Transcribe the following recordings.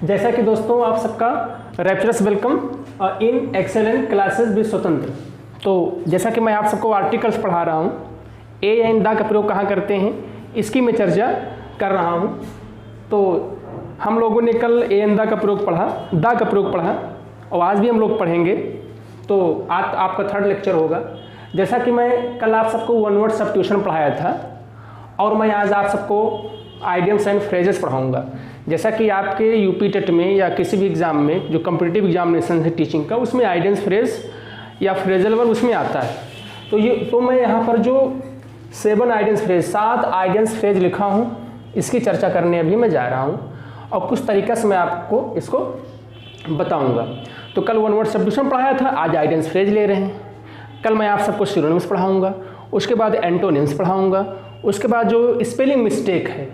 जैसा कि दोस्तों आप सबका rapturous welcome in excellent classes with स्वतंत्र। तो जैसा कि मैं आप सबको आर्टिकल्स पढ़ा रहा हूँ, ए एंड द का प्रयोग कहाँ करते हैं इसकी मैं चर्चा कर रहा हूँ। तो हम लोगों ने कल ए एंड द का प्रयोग पढ़ा, द का प्रयोग पढ़ा और आज भी हम लोग पढ़ेंगे। तो आज आपका थर्ड लेक्चर होगा। जैसा कि मैं कल आप सबको वन वर्ड सब्स्टिट्यूशन पढ़ाया था और मैं आज आप सबको आइडियम्स एंड फ्रेजेस पढ़ाऊंगा। जैसा कि आपके यूपी टेट में या किसी भी एग्ज़ाम में जो कम्पिटिटिव एग्जामिनेशन है टीचिंग का, उसमें आइडियम्स फ्रेज या फ्रेजल वर्ब उसमें आता है। तो मैं यहाँ पर जो 7 आइडियम्स फ्रेज 7 आइडियम्स फ्रेज लिखा हूँ, इसकी चर्चा करने अभी मैं जा रहा हूँ और कुछ तरीक़ा से मैं आपको इसको बताऊँगा। तो कल वन वर्ड सब्स्टिट्यूशन पढ़ाया था, आज आइडियम्स फ्रेज ले रहे हैं। कल मैं आप सबको सिनोनिम्स पढ़ाऊँगा, उसके बाद एंटोनिम्स पढ़ाऊँगा, उसके बाद जो स्पेलिंग मिस्टेक है,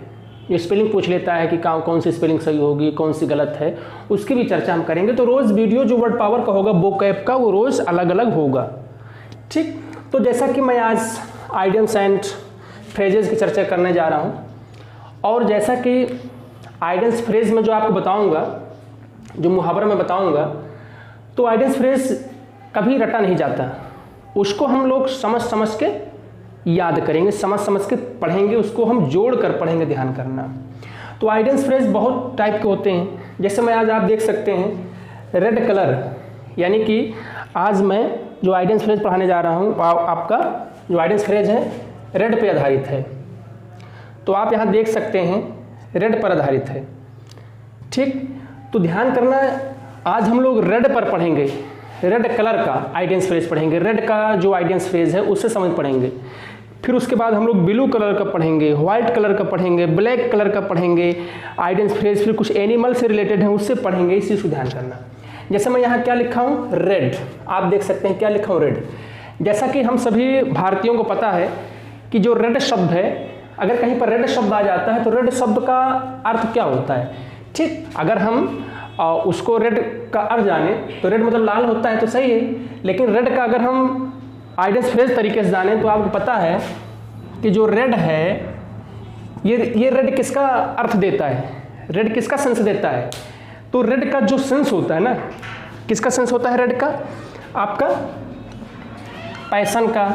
जो स्पेलिंग पूछ लेता है कि कौन सी स्पेलिंग सही होगी, कौन सी गलत है, उसकी भी चर्चा हम करेंगे। तो रोज़ वीडियो जो वर्ड पावर का होगा, वोकैब का, वो रोज़ अलग अलग होगा। ठीक, तो जैसा कि मैं आज आइडियम्स एंड फ्रेजेस की चर्चा करने जा रहा हूँ और जैसा कि आइडियम्स फ्रेज में जो आपको बताऊँगा, जो मुहावरा में बताऊँगा, तो आइडियम्स फ्रेज कभी रटा नहीं जाता, उसको हम लोग समझ समझ के याद करेंगे, समझ समझ के पढ़ेंगे, उसको हम जोड़ कर पढ़ेंगे, ध्यान करना। तो आइडियम्स फ्रेज बहुत टाइप के होते हैं। जैसे मैं आज आप देख सकते हैं रेड कलर, यानी कि आज मैं जो आइडियम्स फ्रेज पढ़ाने जा रहा हूँ, आपका जो आइडियम्स फ्रेज है रेड पे आधारित है। तो आप यहाँ देख सकते हैं रेड पर आधारित है। ठीक, तो ध्यान करना, आज हम लोग रेड पर पढ़ेंगे, रेड कलर का आइडियम्स फ्रेज पढ़ेंगे, रेड का जो आइडियम्स फ्रेज है उससे समझ पढ़ेंगे। फिर उसके बाद हम लोग ब्लू कलर का पढ़ेंगे, व्हाइट कलर का पढ़ेंगे, ब्लैक कलर का पढ़ेंगे आइडियम्स फ्रेज। फिर कुछ एनिमल से रिलेटेड है उससे पढ़ेंगे, इस चीज़ को ध्यान करना। जैसे मैं यहाँ क्या लिखा हूँ, रेड, आप देख सकते हैं क्या लिखा हूँ, रेड। जैसा कि हम सभी भारतीयों को पता है कि जो रेड शब्द है, अगर कहीं पर रेड शब्द आ जाता है तो रेड शब्द का अर्थ क्या होता है। ठीक, अगर हम उसको रेड का अर्थ जाने तो रेड मतलब लाल होता है, तो सही है। लेकिन रेड का अगर हम आइडियम्स फ्रेज तरीके से जाने तो आपको पता है कि जो रेड है, ये रेड किसका अर्थ देता है, रेड किसका सेंस देता है। तो रेड का जो सेंस होता है ना, किसका सेंस होता है रेड का, आपका पैशन का।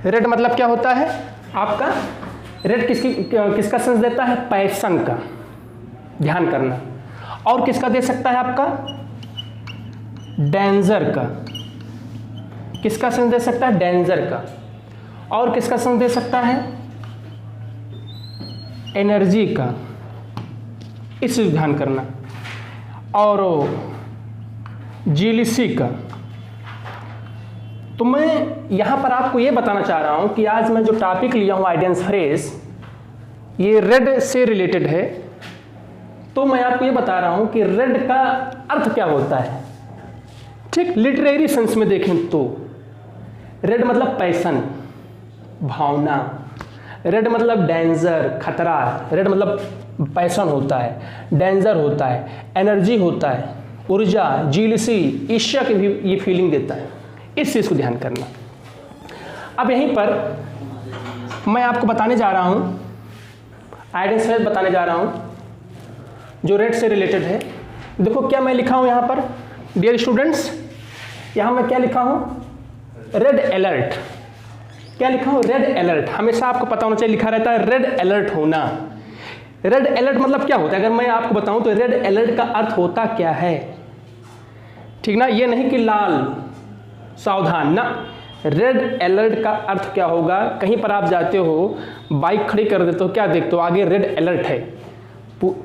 रेड मतलब क्या होता है आपका, रेड किसका सेंस देता है, पैशन का, ध्यान करना। और किसका दे सकता है आपका, डेंजर का। किसका सेंस दे सकता है, डेंजर का। और किसका सेंस दे सकता है, एनर्जी का, इस ध्यान करना। और जीलिसी का। तो मैं यहाँ पर आपको ये बताना चाह रहा हूँ कि आज मैं जो टॉपिक लिया हूँ आइडियम्स फ्रेज, ये रेड से रिलेटेड है। तो मैं आपको ये बता रहा हूँ कि रेड का अर्थ क्या होता है। ठीक, लिटरेरी सेंस में देखें तो रेड मतलब पैशन, भावना। रेड मतलब डेंजर, खतरा। रेड मतलब पैशन होता है, डेंजर होता है, एनर्जी होता है, ऊर्जा, जीलसी, ईर्ष्या की भी ये फीलिंग देता है। इस चीज़ को ध्यान करना। अब यहीं पर मैं आपको बताने जा रहा हूँ, आइडियम्स फ्रेज बताने जा रहा हूँ जो रेड से रिलेटेड है। देखो क्या मैं लिखा हूँ यहाँ पर, डियर स्टूडेंट्स, यहाँ मैं क्या लिखा हूँ, रेड अलर्ट। क्या लिखा हूँ, रेड अलर्ट। हमेशा आपको पता होना चाहिए, लिखा रहता है रेड अलर्ट होना। रेड अलर्ट मतलब क्या होता है, अगर मैं आपको बताऊँ तो रेड अलर्ट का अर्थ होता क्या है। ठीक ना, ये नहीं कि लाल सावधान ना। रेड अलर्ट का अर्थ क्या होगा, कहीं पर आप जाते हो, बाइक खड़ी कर देते हो, क्या देखते हो, आगे रेड अलर्ट है।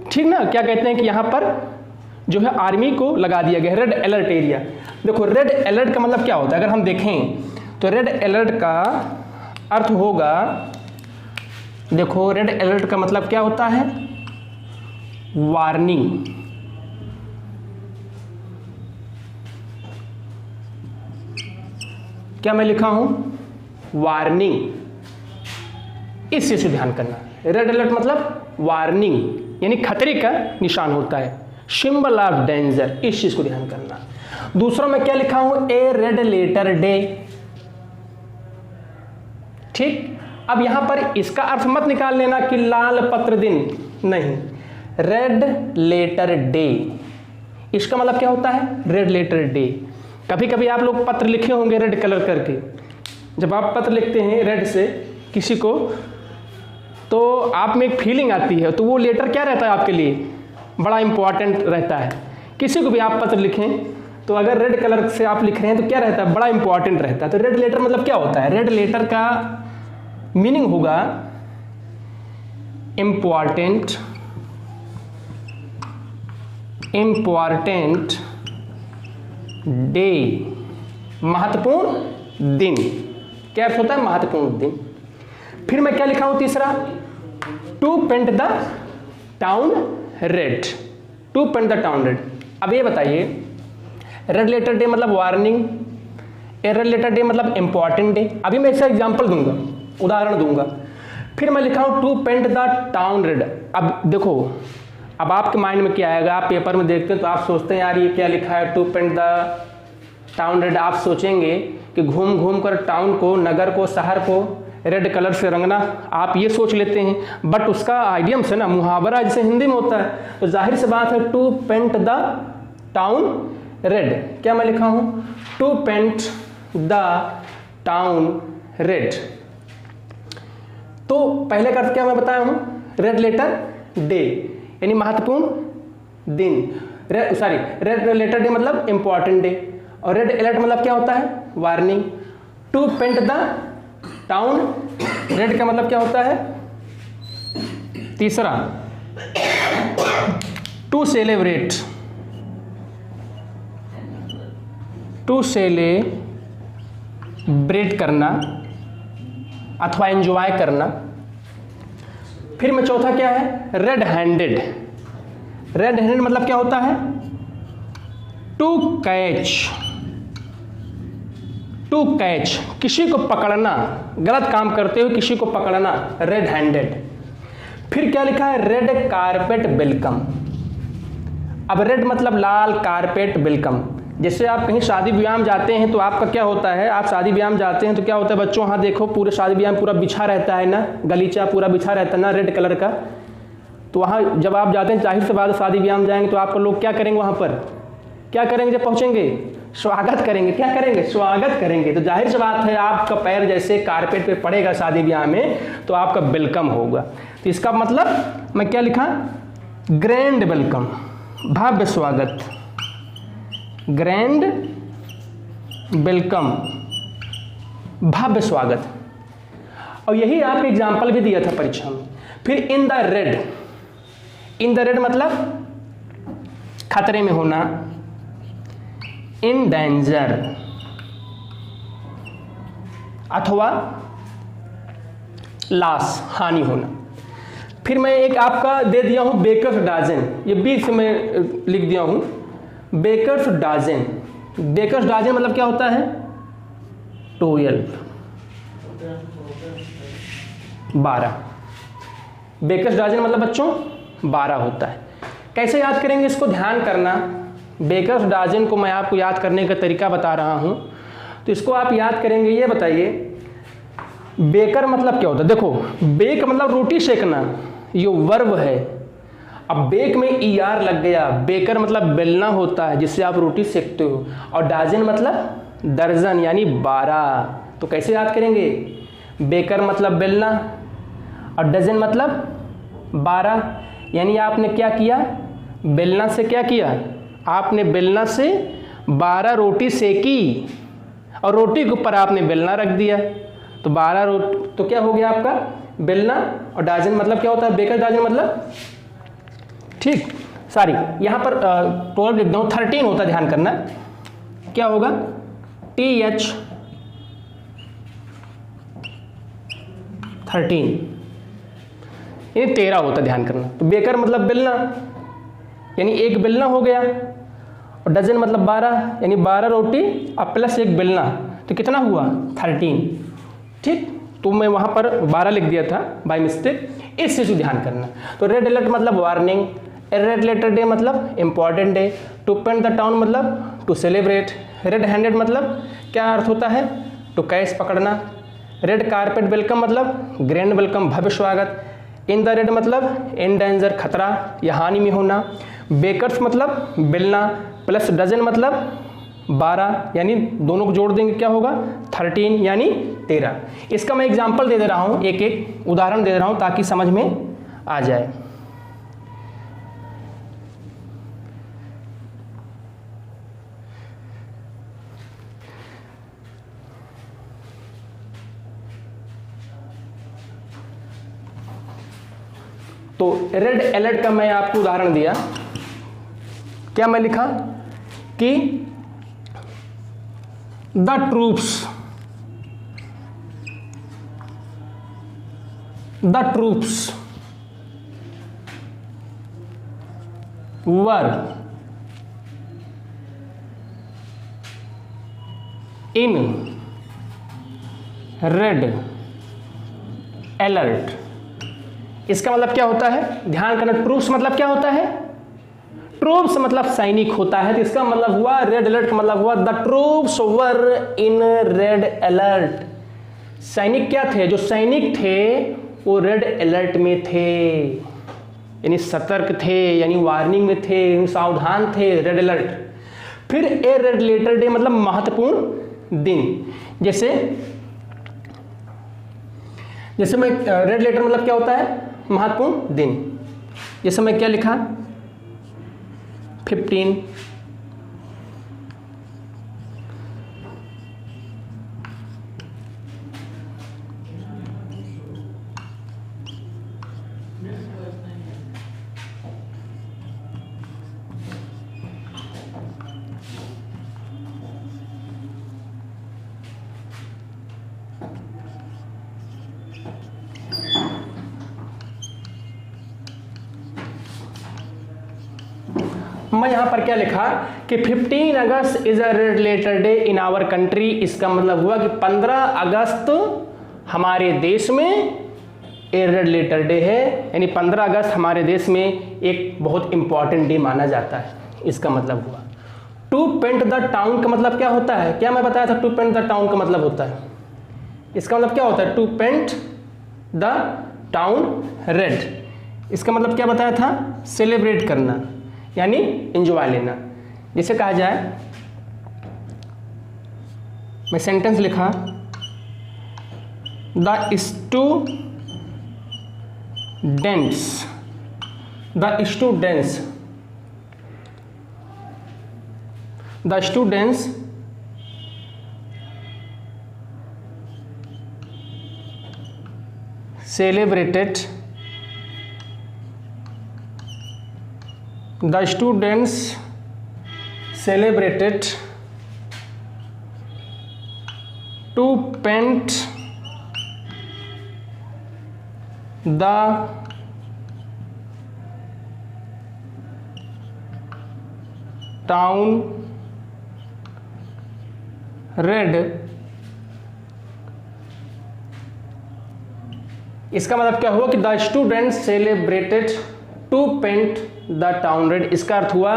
ठीक ना, क्या कहते हैं कि यहाँ पर जो है आर्मी को लगा दिया गया, रेड अलर्ट एरिया। देखो रेड अलर्ट का मतलब क्या होता है, अगर हम देखें तो रेड अलर्ट का अर्थ होगा, देखो रेड अलर्ट का मतलब क्या होता है, वार्निंग। क्या मैं लिखा हूं, वार्निंग। इस चीज से ध्यान करना, रेड अलर्ट मतलब वार्निंग, यानी खतरे का निशान होता है, सिंबल ऑफ डेंजर। इस चीज को ध्यान करना। दूसरा मैं क्या लिखा हूं, ए रेड लेटर डे। ठीक, अब यहां पर इसका अर्थ मत निकाल लेना कि लाल पत्र दिन, नहीं, रेड लेटर डे, इसका मतलब क्या होता है? Red letter day. कभी कभी आप लोग पत्र लिखे होंगे रेड कलर करके, जब आप पत्र लिखते हैं रेड से किसी को, तो आप में एक फीलिंग आती है, तो वो लेटर क्या रहता है आपके लिए? बड़ा इंपॉर्टेंट रहता है। किसी को भी आप पत्र लिखें तो अगर रेड कलर से आप लिख रहे हैं तो क्या रहता है? बड़ा इंपॉर्टेंट रहता है। तो रेड लेटर मतलब क्या होता है? रेड लेटर का मीनिंग होगा इम्पॉर्टेंट, इम्पॉर्टेंट डे, महत्वपूर्ण दिन। क्या अर्थ होता है? महत्वपूर्ण दिन। फिर मैं क्या लिखा हूं तीसरा? To paint the town red, to paint the town red. अब ये बताइए, रेड लेटर डे मतलब वार्निंग, रेड लेटर डे मतलब इंपॉर्टेंट डे। अभी मैं इसका एग्जांपल दूंगा, उदाहरण दूंगा। फिर मैं लिखा हूं to paint the town red. अब देखो, अब आपके माइंड में क्या आएगा? आप पेपर में देखते हैं तो आप सोचते हैं यार ये क्या लिखा है, to paint the town red. आप सोचेंगे कि घूम घूम कर टाउन को, नगर को, शहर को रेड कलर से रंगना, आप ये सोच लेते हैं। बट उसका आइडियम्स है ना, मुहावरा जैसे हिंदी में होता है, तो जाहिर सी बात है to paint the town red. क्या मैं लिखा हूं? To paint the town red. तो पहले का अर्थ क्या मैं बताया हूं? रेड लेटर डे यानी महत्वपूर्ण दिन। रेड लेटर डे मतलब इंपॉर्टेंट डे, और रेड अलर्ट मतलब क्या होता है? Warning. To paint the town red का मतलब क्या होता है? तीसरा, टू सेलिब्रेट, टू सेलिब्रेट करना अथवा एंजॉय करना। फिर में चौथा क्या है? Red handed. रेड हैंडेड मतलब क्या होता है? टू कैच, टू कैच, किसी को पकड़ना, गलत काम करते हुए किसी को पकड़ना, रेड हैंडेड। फिर क्या लिखा है? Red carpet welcome. अब रेड मतलब लाल, कारपेट वेलकम। जैसे आप कहीं शादी ब्याह में जाते हैं तो आपका क्या होता है? आप शादी ब्याह में जाते हैं तो क्या होता है बच्चों? हाँ देखो, पूरे शादी ब्याह में पूरा बिछा रहता है ना, गलीचा पूरा बिछा रहता है ना रेड कलर का। तो वहाँ जब आप जाते हैं, जाहिर सी बात शादी ब्याह में जाएंगे तो आपको लोग क्या करेंगे? वहाँ पर क्या करेंगे? जब पहुँचेंगे स्वागत करेंगे। क्या करेंगे? स्वागत करेंगे। तो जाहिर सी बात है आपका पैर जैसे कारपेट पे पड़ेगा शादी ब्याह में तो आपका वेलकम होगा। तो इसका मतलब मैं क्या लिखा? ग्रैंड वेलकम, भव्य स्वागत, ग्रैंड वेलकम, भव्य स्वागत। और यही आपको एग्जाम्पल भी दिया था परीक्षा में। फिर in the red, in the red मतलब खतरे में होना, इन डेंजर अथवा लॉस, हानि होना। फिर मैं एक आपका दे दिया हूं बेकर्स डजन, ये बीच में लिख दिया हूं बेकर्स डजन। बेकर्स डजन मतलब क्या होता है? 12। बेकर्स डजन मतलब बच्चों 12 होता है। कैसे याद करेंगे इसको? ध्यान करना। बेकर्स डजन को मैं आपको याद करने का तरीका बता रहा हूं, तो इसको आप याद करेंगे। ये बताइए बेकर मतलब क्या होता है? देखो, बेक मतलब रोटी सेकना, ये वर्ब है। अब बेक में ER लग गया, बेकर मतलब बेलना होता है जिससे आप रोटी सेकते हो, और डजन मतलब दर्जन यानी 12। तो कैसे याद करेंगे? बेकर मतलब बेलना और डजन मतलब 12। यानी आपने क्या किया? बेलना से क्या किया? आपने बेलना से 12 रोटी सेकी और रोटी के ऊपर आपने बेलना रख दिया, तो 12 रोटी। तो क्या हो गया आपका? बेलना। और डजन मतलब क्या होता है? बेकर डजन मतलब, ठीक, सॉरी यहाँ पर 12 लिख दूँ, 13 होता है, ध्यान करना। क्या होगा? TH 13, ये 13 होता है, ध्यान करना। तो बेकर मतलब बेलना, यानी एक बेलना हो गया, और डजन मतलब 12 यानी 12 रोटी और प्लस एक बेलना, तो कितना हुआ? 13। ठीक, तो मैं वहाँ पर 12 लिख दिया था बाय मिस्टेक, इस चीज़ को ध्यान करना। तो रेड अलर्ट मतलब वार्निंग, रेड लेटर डे मतलब important day, to paint the town मतलब टू सेलिब्रेट, रेड हैंडेड मतलब क्या अर्थ होता है? टू कैच, पकड़ना, रेड कारपेट वेलकम मतलब ग्रैंड वेलकम, भव्य स्वागत, इन द रेड मतलब इन डेंजर खतरा या हानि में होना, बेकर्स मतलब बिलना, प्लस डजन मतलब 12 यानी दोनों को जोड़ देंगे क्या होगा 13 यानी 13। इसका मैं एग्जांपल दे रहा हूँ, एक एक उदाहरण दे रहा हूँ ताकि समझ में आ जाए। तो रेड अलर्ट का मैं आपको उदाहरण दिया, क्या मैं लिखा कि the troops were in red alert. इसका मतलब क्या होता है, ध्यान करना, ट्रूप्स मतलब क्या होता है, ट्रूप्स मतलब सैनिक होता है, तो इसका मतलब हुआ रेड अलर्ट का मतलब हुआ the troops were in red alert. सैनिक क्या थे, जो सैनिक थे वो रेड अलर्ट में थे, यानी सतर्क थे, यानी वार्निंग में थे, यानी सावधान थे, रेड अलर्ट। फिर ए रेड लेटर डे मतलब महत्वपूर्ण दिन, जैसे मैं रेड लेटर मतलब क्या होता है, महत्वपूर्ण दिन। जैसे मैं क्या लिखा 15 मैं यहां पर क्या लिखा कि 15 August is a red letter day in our country. इसका मतलब हुआ कि 15 अगस्त हमारे देश में ए रेड लेटर डे है, यानी 15 अगस्त हमारे देश में एक बहुत इंपॉर्टेंट डे माना जाता है। इसका मतलब हुआ टू पेंट द टाउन का मतलब क्या होता है, क्या मैं बताया था टू पेंट द टाउन का मतलब होता है, इसका मतलब क्या होता है to paint the town red. इसका मतलब क्या बताया था, सेलिब्रेट करना यानी एंजॉय लेना। जिसे कहा जाए, मैं सेंटेंस लिखा the students celebrated to paint the town red। इसका मतलब क्या हुआ कि the student celebrated to paint the town red. इसका अर्थ हुआ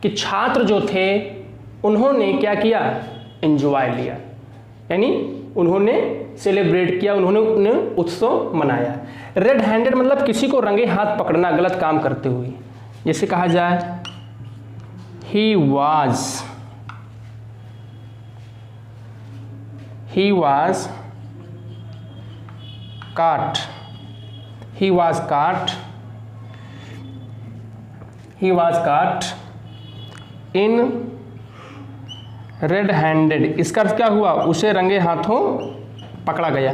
कि छात्र जो थे उन्होंने क्या किया, एंजॉय लिया, यानी उन्होंने सेलिब्रेट किया, उन्होंने उत्सव मनाया। रेड हैंडेड मतलब किसी को रंगे हाथ पकड़ना गलत काम करते हुए। जैसे कहा जाए ही was caught in red handed. इसका अर्थ क्या हुआ, उसे रंगे हाथों पकड़ा गया,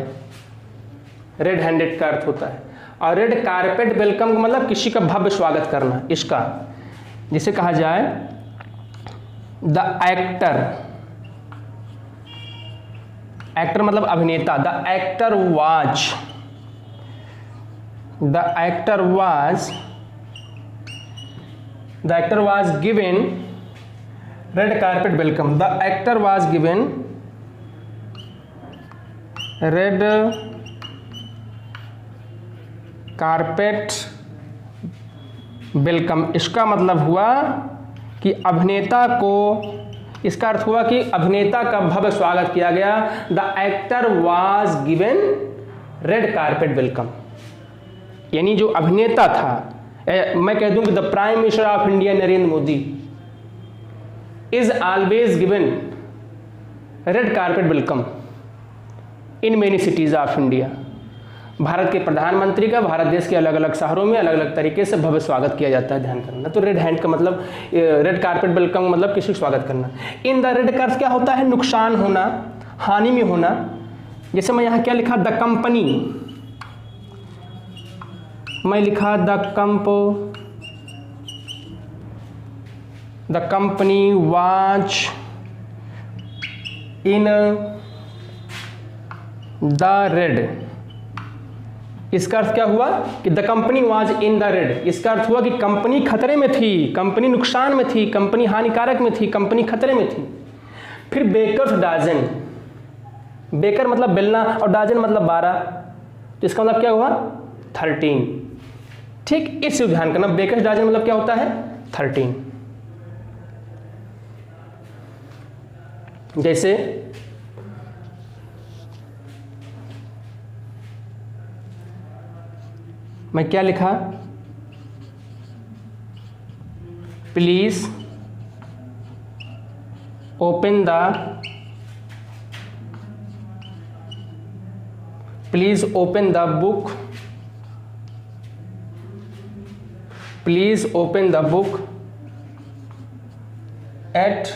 रेड हैंडेड का अर्थ होता है। और रेड कारपेट वेलकम का मतलब किसी का भव्य स्वागत करना, इसका। जिसे कहा जाए द एक्टर मतलब अभिनेता, the actor was given red carpet welcome। The actor was given red carpet welcome। इसका मतलब हुआ कि अभिनेता को, इसका अर्थ हुआ कि अभिनेता का भव्य स्वागत किया गया। The actor was given red carpet welcome. यानी जो अभिनेता था, मैं कह दूं कि the prime minister of India Narendra Modi is always given red carpet welcome in many cities of India. Bharat के प्रधानमंत्री का भारत देश के अलग अलग शहरों में अलग अलग तरीके से भव्य स्वागत किया जाता है, ध्यान करना। तो रेड हैंड का मतलब, रेड कारपेट वेलकम का मतलब किसी को स्वागत करना। इन द रेड का अर्थ क्या होता है? नुकसान होना, हानि में होना। जैसे मैं यहाँ क्या लिखा, द कंपनी, मैं लिखा the company was in the red. इसका अर्थ क्या हुआ कि the company was in the red. इसका अर्थ हुआ कि कंपनी खतरे में थी, कंपनी नुकसान में थी, कंपनी हानिकारक में थी, कंपनी खतरे में थी। फिर बेकर्स डजन, बेकर मतलब बेलना और डजन मतलब 12, तो इसका मतलब क्या हुआ 13। ठीक, इस ध्यान करना, बेकर्स डजन मतलब क्या होता है 13। जैसे मैं क्या लिखा, please open the book, please open the book at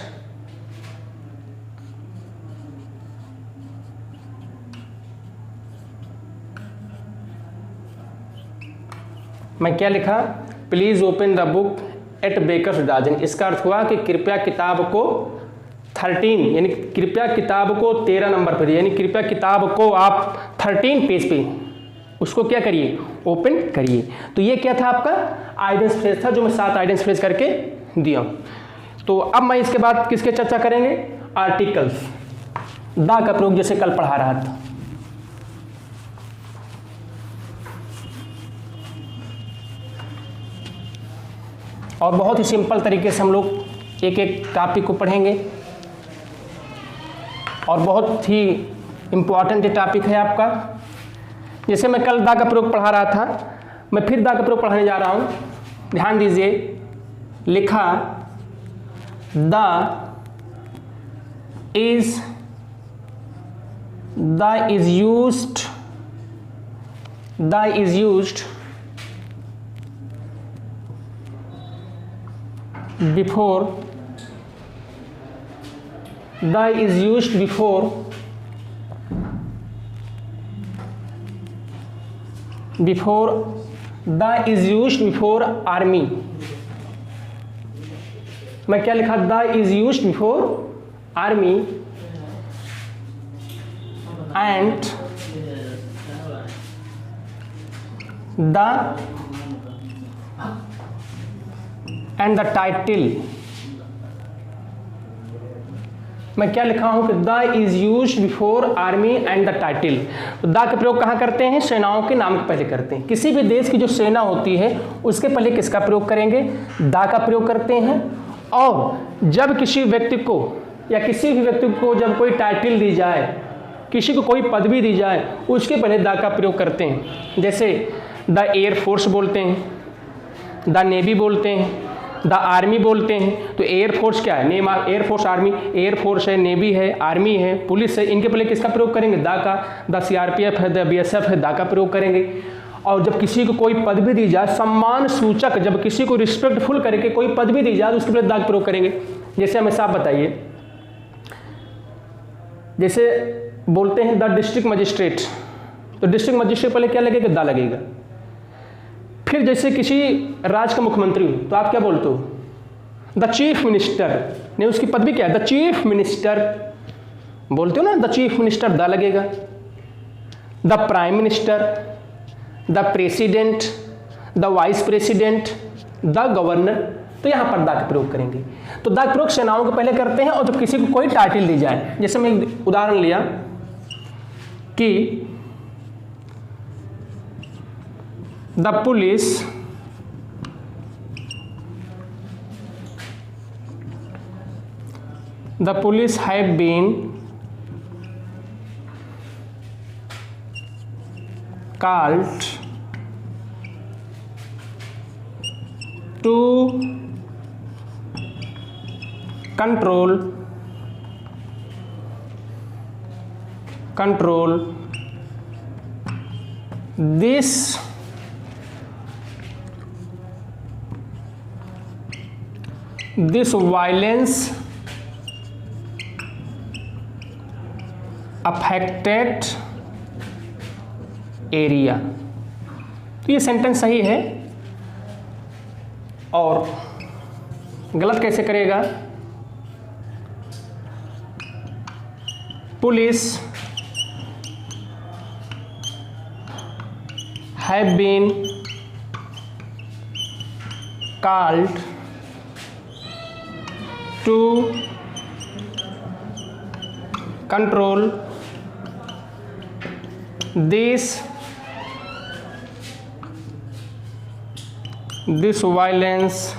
मैं क्या लिखा, please open the book at baker's dozen. इसका अर्थ हुआ कि कृपया किताब को 13, यानी कृपया किताब को 13 नंबर पर, यानी कृपया किताब को आप 13 पेज पे उसको क्या करिए, ओपन करिए। तो ये क्या था आपका आइडेंस फ्रेज था, जो मैं 7 आइडेंस फ्रेज करके दिया। तो अब मैं इसके बाद किसके चर्चा करेंगे, आर्टिकल्स। द का प्रयोग जैसे कल पढ़ा रहा था। और बहुत ही सिंपल तरीके से हम लोग एक एक टॉपिक को पढ़ेंगे, और बहुत ही इम्पोर्टेंट टॉपिक है आपका। जैसे मैं कल द का प्रयोग पढ़ा रहा था, मैं फिर द का प्रयोग पढ़ाने जा रहा हूँ। ध्यान दीजिए, लिखा the is used before army। मैं क्या लिखा, the is used before army and the title. मैं क्या लिखा हूं कि the is used before army and the title. तो द का प्रयोग कहाँ करते हैं, सेनाओं के नाम के पहले करते हैं। किसी भी देश की जो सेना होती है उसके पहले किसका प्रयोग करेंगे, द का प्रयोग करते हैं। और जब किसी व्यक्ति को या किसी भी व्यक्ति को जब कोई टाइटल दी जाए, किसी को कोई पदवी दी जाए, उसके पहले द का प्रयोग करते हैं। जैसे द एयरफोर्स बोलते हैं, द नेवी बोलते हैं, द आर्मी बोलते हैं। तो एयरफोर्स क्या है, नेम एयरफोर्स, आर्मी, एयरफोर्स है, नेवी है, आर्मी है, पुलिस है, इनके पहले किसका प्रयोग करेंगे, द का। द सीआरपीएफ है, द बीएसएफ है, द का प्रयोग करेंगे। और जब किसी को कोई पदवी दी जाए, सम्मान सूचक, जब किसी को रिस्पेक्टफुल करके कोई पदवी दी जाए तो उसके पहले द का प्रयोग करेंगे। जैसे हमेशा आप बताइए, जैसे बोलते हैं द डिस्ट्रिक्ट मजिस्ट्रेट, तो डिस्ट्रिक्ट मजिस्ट्रेट पहले क्या लगेगा, द लगेगा। फिर जैसे किसी राज्य का मुख्यमंत्री हो तो आप क्या बोलते हो, द चीफ मिनिस्टर, नहीं उसकी पदवी क्या है, द चीफ मिनिस्टर बोलते हो ना, द चीफ मिनिस्टर, द लगेगा। The prime minister, the president, the vice president, the governor, तो यहां पर द का प्रयोग करेंगे। तो द का प्रयोग सेनाओं के पहले करते हैं। और जब किसी को कोई टाइटल दी जाए, जैसे मैं एक उदाहरण लिया कि the police have been called to control this violence affected area। तो ये सेंटेंस सही है, और गलत कैसे करेगा? Police have been called to control this violence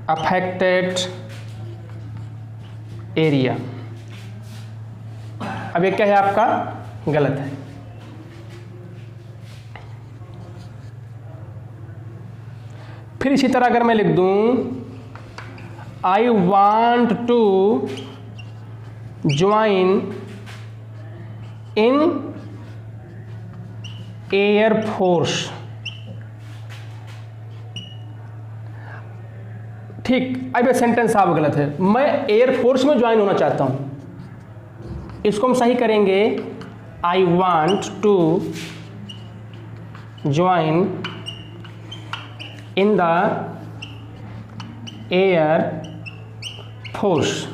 affected area। अब ये क्या है आपका? गलत है। फिर इसी तरह अगर मैं लिख दूं I want to join in air force, ठीक, अब ये सेंटेंस आप गलत है। मैं एयरफोर्स में ज्वाइन होना चाहता हूं, इसको हम सही करेंगे I want to join in the air force,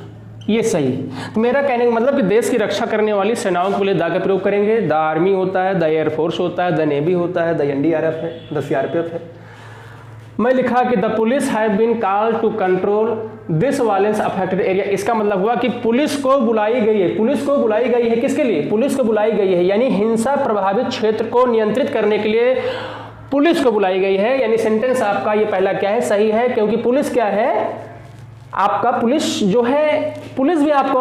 ये सही। तो मेरा कहने का मतलब कि देश की रक्षा करने वाली सेनाओं के लिए द का प्रयोग करेंगे। द आर्मी होता है, द एयरफोर्स होता है, द नेवी होता है, द एनडीआरएफ है, द सीआरपीएफ है। मैं लिखा कि the police have been called to control this violence affected area. इसका मतलब हुआ कि पुलिस को बुलाई गई है। पुलिस को बुलाई गई है किसके लिए? पुलिस को बुलाई गई है यानी हिंसा प्रभावित क्षेत्र को नियंत्रित करने के लिए पुलिस को बुलाई गई है। यानी सेंटेंस आपका ये पहला क्या है? सही है, क्योंकि पुलिस क्या है आपका? पुलिस जो है, पुलिस भी आपको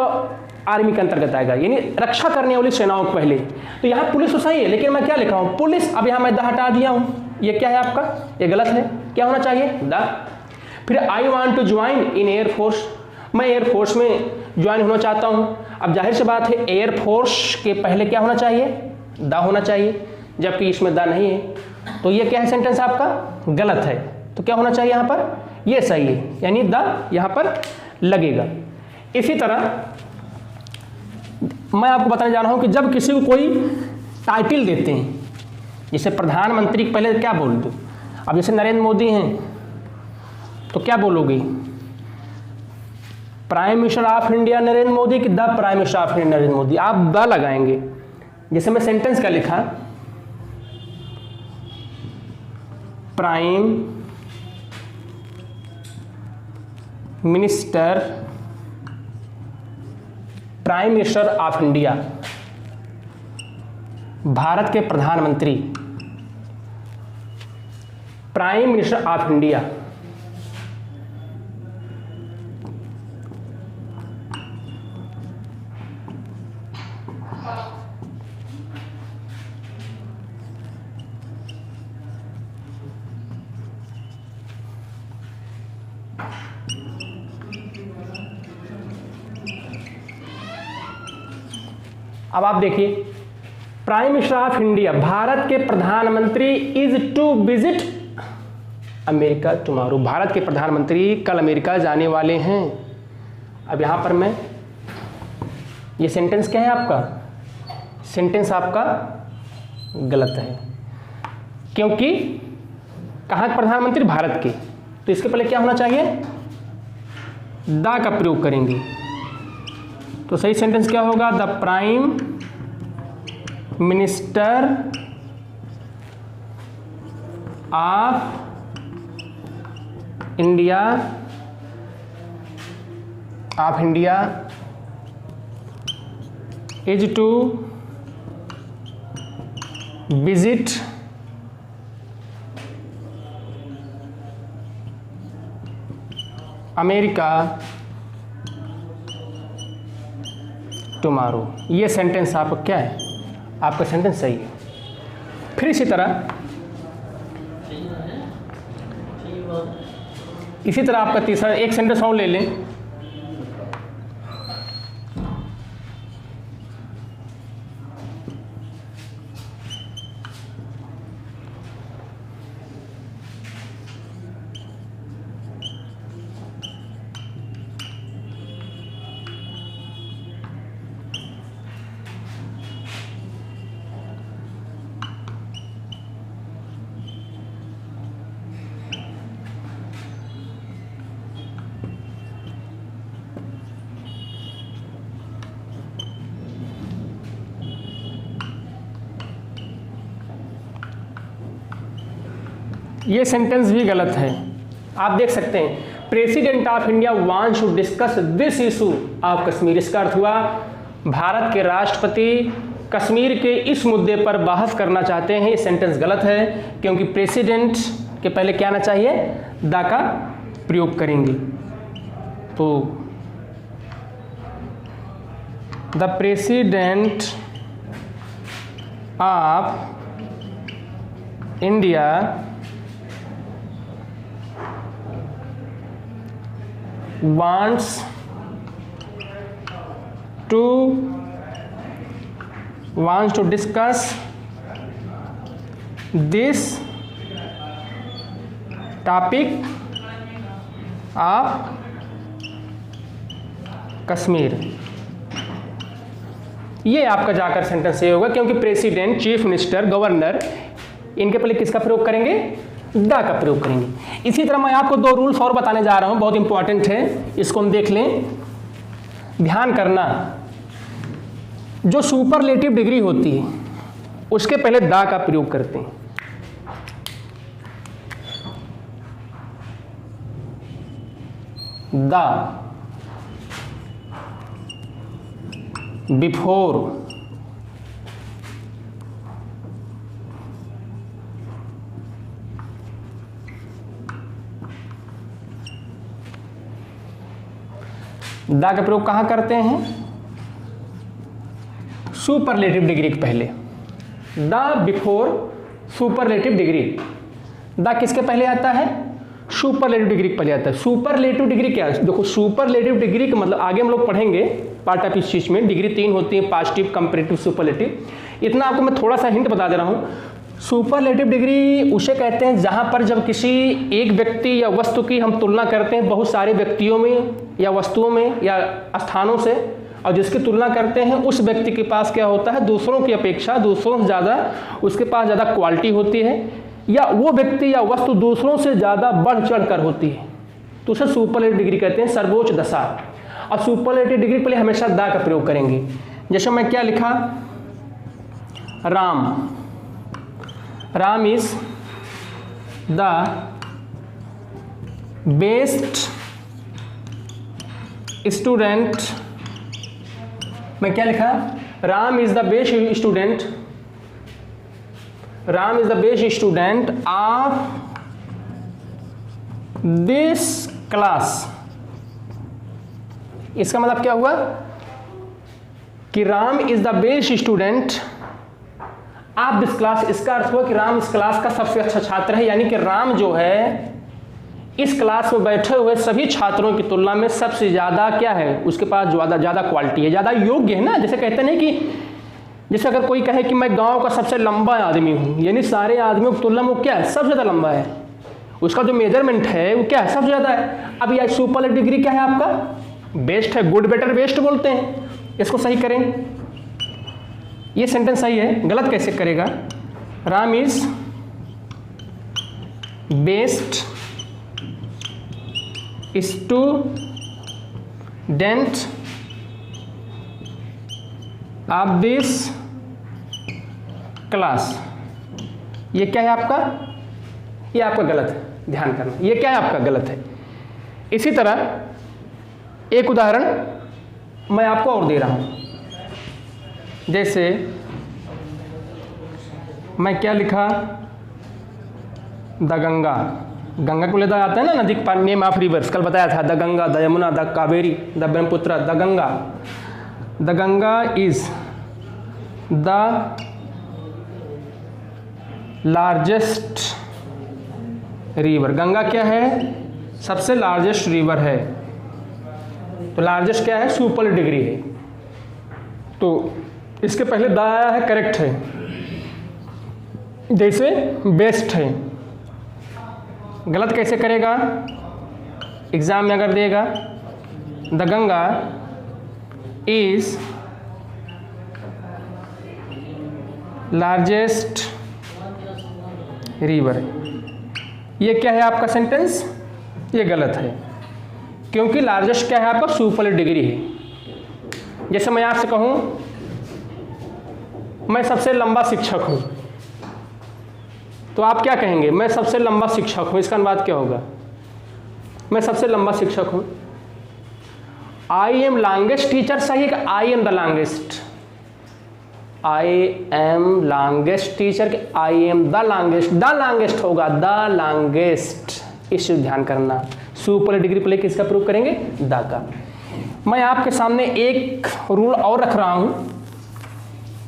आर्मी के अंतर्गत आएगा, यानी रक्षा करने वाली सेनाओं को पहले। तो यहाँ पुलिस तो सही है, लेकिन मैं क्या लिखा हूँ? पुलिस। अब यहाँ मैं द हटा दिया हूँ, ये क्या है आपका? ये गलत है। क्या होना चाहिए? द। फिर I want to join in air force, मैं एयरफोर्स में ज्वाइन होना चाहता हूँ। अब जाहिर सी बात है एयरफोर्स के पहले क्या होना चाहिए? द होना चाहिए, जबकि इसमें द नहीं है। तो ये क्या है? सेंटेंस आपका गलत है। तो क्या होना चाहिए यहाँ पर? ये सही है, यानी द यहाँ पर लगेगा। इसी तरह मैं आपको बताने जा रहा हूँ कि जब किसी को कोई टाइटल देते हैं, जैसे प्रधानमंत्री के पहले क्या बोल दो? अब जैसे नरेंद्र मोदी हैं तो क्या बोलोगे? Prime minister of India Narendra Modi कि the prime minister of India Narendra Modi? आप द लगाएंगे। जैसे मैं सेंटेंस क्या लिखा? Prime minister of India, Bharat के प्रधानमंत्री, प्राइम मिनिस्टर ऑफ इंडिया। अब आप देखिए, prime minister of India, Bharat के प्रधानमंत्री is to visit America tomorrow, Bharat के प्रधानमंत्री कल अमेरिका जाने वाले हैं। अब यहाँ पर मैं, ये सेंटेंस क्या है आपका? सेंटेंस आपका गलत है, क्योंकि कहाँ के प्रधानमंत्री? भारत के। तो इसके पहले क्या होना चाहिए? द का प्रयोग करेंगे। तो सही सेंटेंस क्या होगा? The prime minister of India is to visit America tomorrow. ये सेंटेंस आपका क्या है? आपका सेंटेंस सही है। फिर इसी तरह इसी तरह आपका तीसरा एक सेंटेंस और ले लें। ये सेंटेंस भी गलत है। आप देख सकते हैं president of India wants to discuss this issue of Kashmir. इसका अर्थ हुआ भारत के राष्ट्रपति कश्मीर के इस मुद्दे पर बहस करना चाहते हैं। ये सेंटेंस गलत है क्योंकि प्रेसिडेंट के पहले क्या आना चाहिए, द का प्रयोग करेंगे। तो the president of India wants to discuss this topic of Kashmir. ये आपका जाकर सेंटेंस ये होगा क्योंकि प्रेसिडेंट, चीफ मिनिस्टर, गवर्नर इनके पहले किसका प्रयोग करेंगे, द का प्रयोग करेंगे। इसी तरह मैं आपको दो रूल्स और बताने जा रहा हूं, बहुत इंपॉर्टेंट है, इसको हम देख लें। ध्यान करना, जो सुपरलेटिव डिग्री होती है उसके पहले द का प्रयोग करते हैं। द बिफोर द का प्रयोग कहाँ करते हैं, सुपरलेटिव डिग्री के पहले। The before superlative degree. The किसके पहले आता है, सुपरलेटिव डिग्री के पहले आता है। सुपरलेटिव डिग्री क्या है, देखो सुपरलेटिव डिग्री का मतलब आगे हम लोग पढ़ेंगे पार्ट ऑफ इस चीज में। डिग्री 3 होती है, पॉजिटिव, कंपैरेटिव, सुपरलेटिव। इतना आपको मैं थोड़ा सा हिंट बता दे रहा हूँ। सुपरलेटिव डिग्री उसे कहते हैं जहाँ पर जब किसी एक व्यक्ति या वस्तु की हम तुलना करते हैं बहुत सारे व्यक्तियों में या वस्तुओं में या स्थानों से, और जिसकी तुलना करते हैं उस व्यक्ति के पास क्या होता है, दूसरों की अपेक्षा, दूसरों से ज़्यादा उसके पास ज़्यादा क्वालिटी होती है, या वो व्यक्ति या वस्तु दूसरों से ज़्यादा बढ़ चढ़ कर होती है, तो उसे सुपरलेटिव डिग्री कहते हैं, सर्वोच्च दशा। और सुपरलेटिव डिग्री के लिए हमेशा द का प्रयोग करेंगे। जैसे मैं क्या लिखा, Ram, Ram is the best student. मैं क्या लिखा, Ram is the best student, Ram is the best student of this class. इसका मतलब क्या हुआ कि Ram is the best student of this class. इसका अर्थ हुआ कि राम इस क्लास का सबसे अच्छा छात्र है, यानी कि राम जो है इस क्लास में बैठे हुए सभी छात्रों की तुलना में सबसे ज़्यादा क्या है, उसके पास ज़्यादा क्वालिटी है, ज़्यादा योग्य है ना। जैसे कहते हैं कि जैसे अगर कोई कहे कि मैं गांव का सबसे लंबा आदमी हूँ, यानी सारे आदमियों की तुलना में वो क्या है, सबसे ज़्यादा लंबा है, उसका जो मेजरमेंट है वो क्या है, सबसे ज़्यादा है। अब यह सुपरलेटिव डिग्री क्या है आपका, बेस्ट है, गुड बेटर बेस्ट बोलते हैं। इसको सही करें, ये सेंटेंस सही है, गलत कैसे करेगा। Ram is best student of this class. ये क्या है आपका, ये आपका गलत है, ध्यान करना, ये क्या है आपका गलत है। इसी तरह एक उदाहरण मैं आपको और दे रहा हूं, जैसे मैं क्या लिखा, द गंगा, गंगा को लेता आता है ना, नदी का नेम ऑफ रिवर्स, कल बताया था, the Ganga, the Yamuna, the Kaveri, the Brahmaputra, the Ganga. The Ganga is the largest river. Ganga क्या है? सबसे लार्जेस्ट रिवर है। तो लार्जेस्ट क्या है? सुपर डिग्री है। तो इसके पहले द आया है, करेक्ट है, जैसे बेस्ट है। गलत कैसे करेगा? एग्जाम में अगर देगा the Ganga is largest river, ये क्या है आपका सेंटेंस? ये गलत है, क्योंकि लार्जेस्ट क्या है आपका? सुपर डिग्री है। जैसे मैं आपसे कहूं मैं सबसे लंबा शिक्षक हूं, तो आप क्या कहेंगे? मैं सबसे लंबा शिक्षक हूं। इसका अनुवाद क्या होगा? मैं सबसे लंबा शिक्षक हूं। आई एम लॉन्गेस्ट टीचर सही है कि I am the longest? I am longest teacher कि I am the longest? The longest होगा, द लॉन्गेस्ट। इस ध्यान करना। सुपर डिग्री प्ले किसका प्रूव करेंगे? द का। मैं आपके सामने एक रूल और रख रहा हूं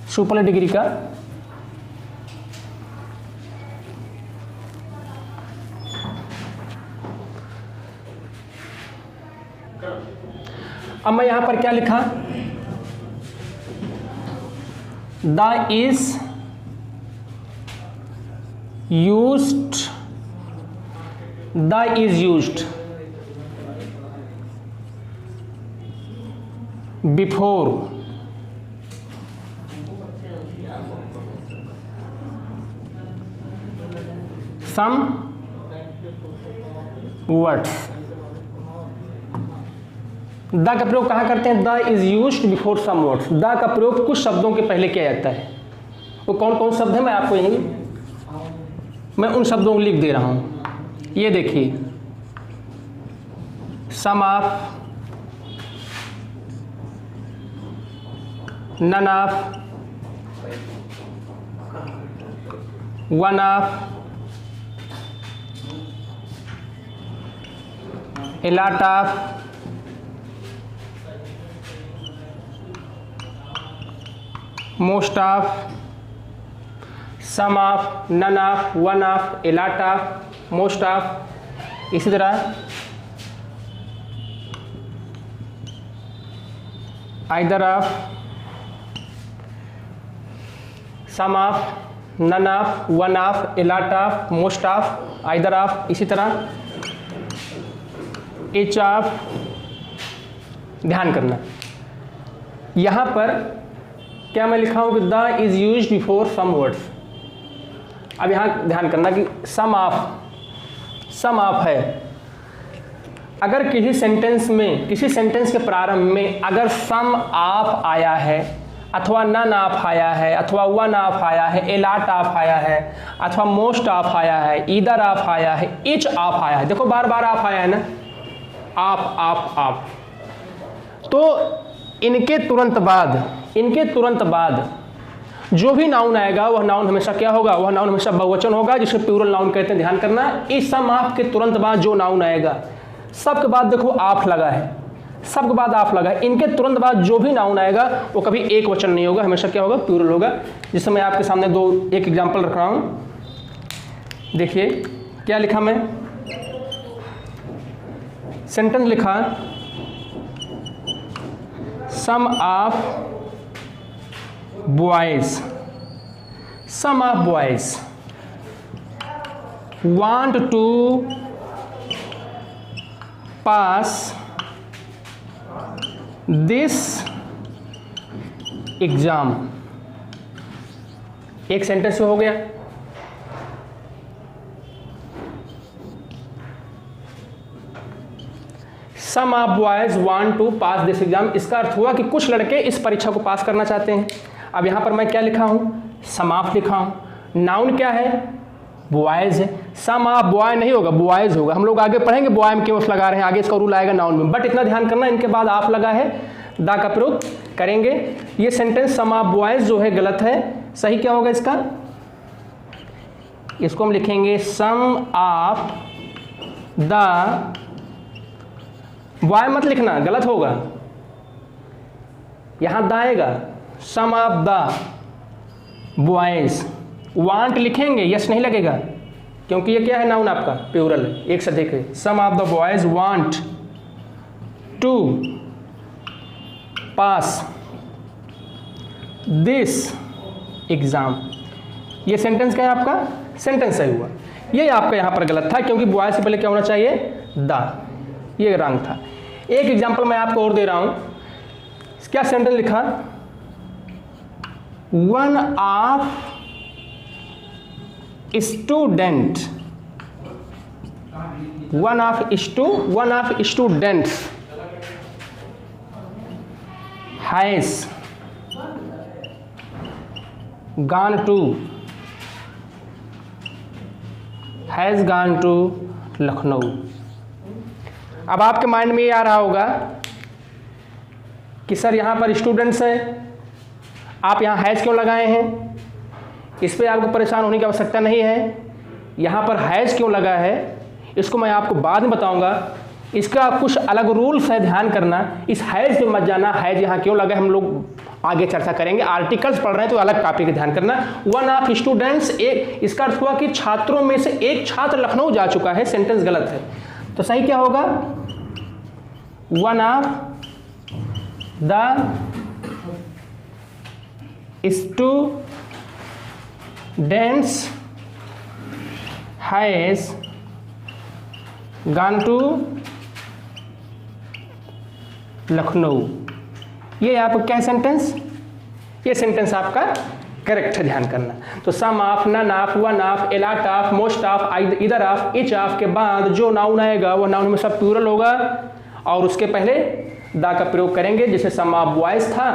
सुपर डिग्री का। अब मैं यहां पर क्या लिखा? The is used, the is used before some words. The का प्रयोग कहाँ करते हैं? The is used before some words. The का प्रयोग कुछ शब्दों के पहले किया जाता है। वो कौन कौन शब्द है मैं आपको यही मैं उन शब्दों को लिख दे रहा हूं। ये देखिए, some of, none of, one of, a lot of, most of, some of, none of, one of, a lot of, most of। इसी तरह either of, some of, none of, one of, a lot of, most of, either of। इसी तरह each of। ध्यान करना, यहां पर क्या मैं लिखा हूं कि the is used before some words. अब यहां ध्यान करना कि सम ऑफ है। अगर किसी सेंटेंस में, किसी सेंटेंस के प्रारंभ में अगर सम ऑफ आया है, अथवा नन ऑफ आया है, अथवा वन ऑफ आया है, ए लॉट ऑफ आया है, अथवा मोस्ट ऑफ आया है, ईदर ऑफ आया है, ईच ऑफ आया है, देखो बार बार ऑफ आया है ना, आप, तो इनके तुरंत बाद जो भी नाउन आएगा वह नाउन हमेशा क्या होगा? वह नाउन हमेशा बहुवचन होगा, जिसे प्लूरल नाउन कहते हैं। ध्यान करना, इस सम ऑफ के तुरंत बाद जो नाउन आएगा, सबके बाद देखो ऑफ लगा है, सबके बाद ऑफ लगा है, इनके तुरंत बाद जो भी नाउन आएगा वो कभी एक वचन नहीं होगा, हमेशा क्या होगा? प्लूरल होगा। जिससे मैं आपके सामने एक एग्जाम्पल रख रहा हूं। देखिए क्या लिखा, मैं सेंटेंस लिखा, some of boys want to pass this exam. एक सेंटेंस हो गया। Some of boys want to pass this exam, इसका अर्थ हुआ कि कुछ लड़के इस परीक्षा को पास करना चाहते हैं। अब यहां पर मैं क्या लिखा हूं? सम ऑफ लिखा हूं। नाउन क्या है? बॉयज है। सम ऑफ बॉय नहीं होगा, बॉयज होगा। हम लोग आगे पढ़ेंगे बॉय में क्यों लगा रहे हैं, आगे इसका रूल आएगा नाउन में। बट इतना ध्यान करना, इनके बाद ऑफ लगा है, द का प्रयोग करेंगे। ये सेंटेंस सम ऑफ बॉयज जो है गलत है। सही क्या होगा इसका? इसको हम लिखेंगे सम ऑफ द बॉय, मत लिखना, गलत होगा, यहां द आएगा। सम ऑफ द बॉयज, वांट लिखेंगे, यस नहीं लगेगा, क्योंकि ये क्या है, नाउन आपका प्लूरल है, एक से अधिक है। Some of the boys want to pass this exam. ये सेंटेंस क्या है आपका, सेंटेंस सही हुआ। ये आपका यहाँ पर गलत था, क्योंकि बॉयज से पहले क्या होना चाहिए, द, ये रॉन्ग था। एक एग्जाम्पल मैं आपको और दे रहा हूँ। क्या सेंटेंस लिखा, one of student, one of students has gone to Lucknow. अब आपके माइंड में ये आ रहा होगा कि सर यहाँ पर स्टूडेंट्स हैं, आप यहाँ हैज़ क्यों लगाए हैं। इस पर आपको परेशान होने की आवश्यकता नहीं है। यहाँ पर हैज़ क्यों लगा है इसको मैं आपको बाद में बताऊंगा। इसका कुछ अलग रूल्स है, ध्यान करना। इस हैज़ पे मत जाना, हैज़ यहाँ क्यों लगा हम लोग आगे चर्चा करेंगे। आर्टिकल्स पढ़ रहे हैं तो अलग टॉपिक है, ध्यान करना। वन ऑफ स्टूडेंट्स, एक, इसका अर्थ हुआ कि छात्रों में से एक छात्र लखनऊ जा चुका है। सेंटेंस गलत है, तो सही क्या होगा, one of the students has gone to Lucknow. ये आपका क्या सेंटेंस, ये सेंटेंस आपका करेक्ट है, ध्यान करना। तो some of, none of, one of, a lot of, most of, either of, each of के बाद जो नाउन आएगा वो नाउन में सब प्लूरल होगा और उसके पहले द का प्रयोग करेंगे। जैसे सम ऑफ बॉयज था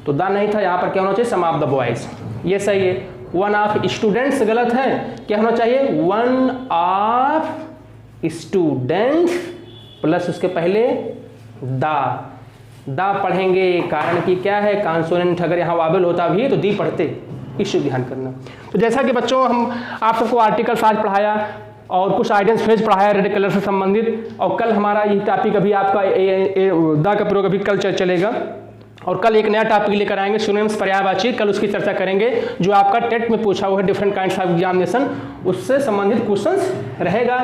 तो द नहीं था, यहाँ पर क्या होना चाहिए, सम ऑफ द बॉयज। ये सही है। वन ऑफ स्टूडेंट्स गलत है, क्या होना चाहिए, वन ऑफ स्टूडेंट्स प्लस उसके पहले द पढ़ेंगे, कारण कि क्या है, कॉन्सोनेंट अगर यहाँ वाबल होता भी तो दी पढ़ते, इस ध्यान करना। तो जैसा कि बच्चों हम आप सबको आर्टिकल्स आज पढ़ाया और कुछ आइडेंस फ्रेज पढ़ाया रेड कलर से संबंधित, और कल हमारा ये टॉपिक अभी आपका द का प्रयोग अभी कल चलेगा, और कल एक नया टॉपिक लेकर आएंगे, सिनोनिम्स पर्यायवाची। कल उसकी चर्चा करेंगे जो आपका टेट में पूछा हुआ है, डिफरेंट काइंड्स ऑफ एग्जामिनेशन, उससे संबंधित क्वेश्चंस रहेगा।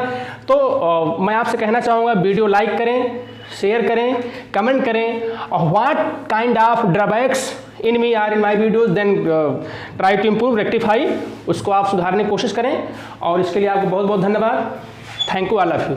तो मैं आपसे कहना चाहूँगा वीडियो लाइक करें, शेयर करें, कमेंट करें, और what kind of drawbacks in me or in my videos, then try to improve, rectify, उसको आप सुधारने की कोशिश करें। और इसके लिए आपको बहुत बहुत धन्यवाद। Thank you all of you.